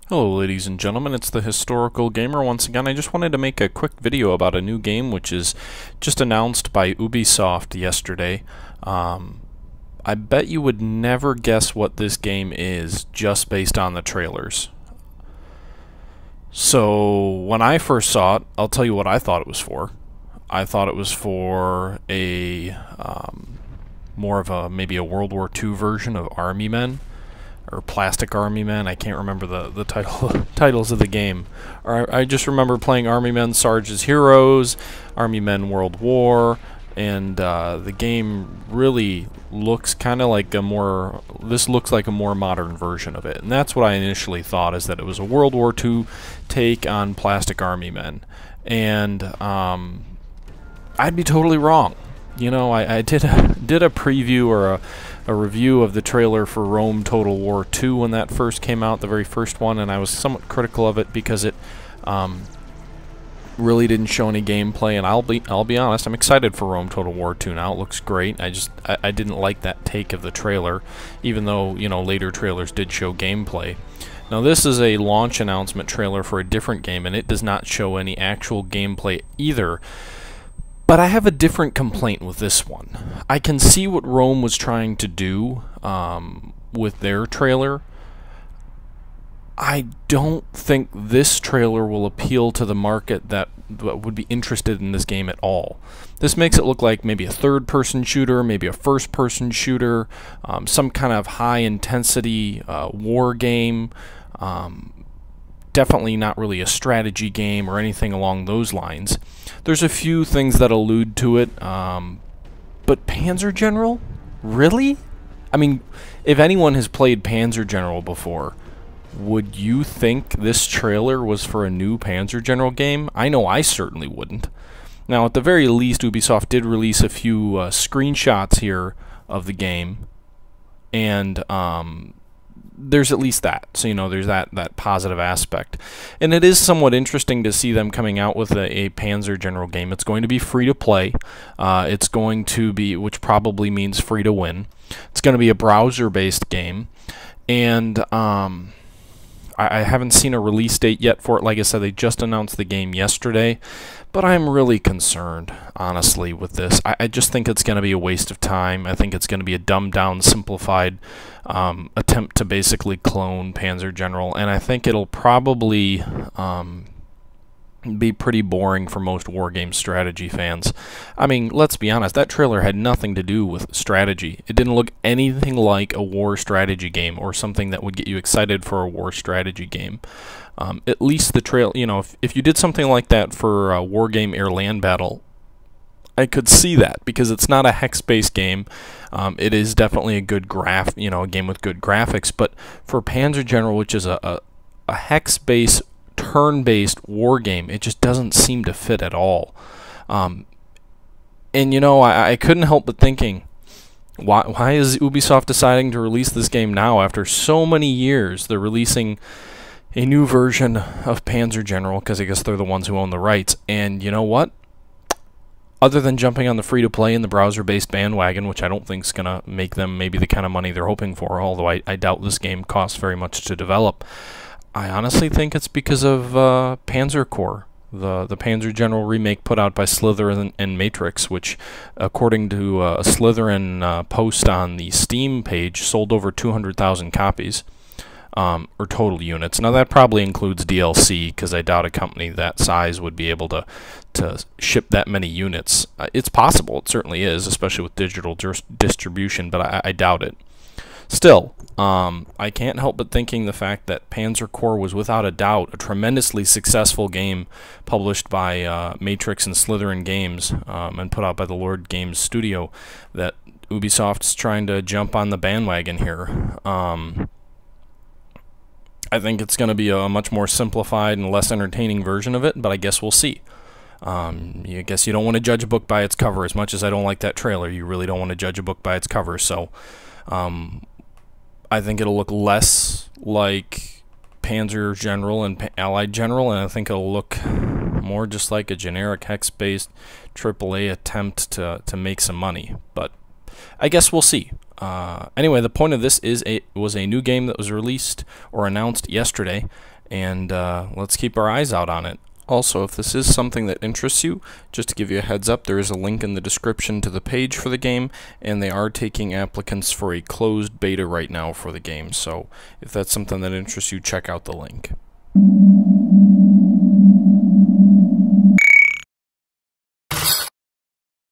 Hello ladies and gentlemen, it's the Historical Gamer once again. I just wanted to make a quick video about a new game which is just announced by Ubisoft yesterday. I bet you would never guess what this game is just based on the trailers. So when I first saw it, I'll tell you what I thought it was for. I thought it was for a more of a maybe a World War II version of Army Men. Or Plastic Army Men. I can't remember the titles of the game. I just remember playing Army Men Sarge as Heroes, Army Men World War, and the game really looks kind of like this looks like a more modern version of it. And that's what I initially thought, is that it was a World War II take on Plastic Army Men. And I'd be totally wrong. You know, I did a preview or a review of the trailer for Rome Total War 2 when that first came out, the very first one, and I was somewhat critical of it because it really didn't show any gameplay. And I'll be honest, I'm excited for Rome Total War 2 now. It looks great. I didn't like that take of the trailer, even though, you know, later trailers did show gameplay. Now this is a launch announcement trailer for a different game, and it does not show any actual gameplay either. But I have a different complaint with this one. I can see what Rome was trying to do with their trailer. I don't think this trailer will appeal to the market that would be interested in this game at all. This makes it look like maybe a third-person shooter, maybe a first-person shooter, some kind of high-intensity war game. Definitely not really a strategy game or anything along those lines. There's a few things that allude to it, but Panzer General? Really? I mean, if anyone has played Panzer General before, would you think this trailer was for a new Panzer General game? I know I certainly wouldn't. Now, at the very least, Ubisoft did release a few screenshots here of the game, and there's at least that. So, you know, there's that positive aspect. And it is somewhat interesting to see them coming out with a Panzer General game. It's going to be free to play. It's going to be, which probably means free to win. It's going to be a browser-based game. And I haven't seen a release date yet for it. Like I said, they just announced the game yesterday. But I'm really concerned, honestly, with this. I just think it's going to be a waste of time. I think it's going to be a dumbed-down, simplified attempt to basically clone Panzer General. And I think it'll probably be pretty boring for most wargame strategy fans. I mean, let's be honest, that trailer had nothing to do with strategy. It didn't look anything like a war strategy game or something that would get you excited for a war strategy game. At least the trail, you know, if you did something like that for a wargame air-land battle, I could see that, because it's not a hex-based game. It is definitely a good a game with good graphics. But for Panzer General, which is a hex-based, turn-based war game, it just doesn't seem to fit at all. And you know, I couldn't help but thinking, why is Ubisoft deciding to release this game now after so many years? They're releasing a new version of Panzer General because I guess they're the ones who own the rights. And you know what? Other than jumping on the free-to-play and the browser-based bandwagon, which I don't think is going to make them maybe the kind of money they're hoping for, although I doubt this game costs very much to develop, I honestly think it's because of Panzer Corps, the Panzer General remake put out by Slytherin and Matrix, which, according to a Slytherin post on the Steam page, sold over 200,000 copies. Or total units. Now that probably includes DLC, because I doubt a company that size would be able to ship that many units. It's possible, it certainly is, especially with digital distribution, but I doubt it. Still, I can't help but thinking the fact that Panzer Corps was without a doubt a tremendously successful game published by Matrix and Slytherin Games and put out by the Lord Games Studio, that Ubisoft's trying to jump on the bandwagon here. I think it's going to be a much more simplified and less entertaining version of it, but I guess we'll see. I guess you don't want to judge a book by its cover. As much as I don't like that trailer, you really don't want to judge a book by its cover. So I think it'll look less like Panzer General and Allied General, and I think it'll look more just like a generic hex-based AAA attempt to make some money. But I guess we'll see. Anyway, the point of this is was a new game that was released or announced yesterday, and let's keep our eyes out on it. Also, if this is something that interests you, just to give you a heads up, there is a link in the description to the page for the game, and they are taking applicants for a closed beta right now for the game. So if that's something that interests you, check out the link.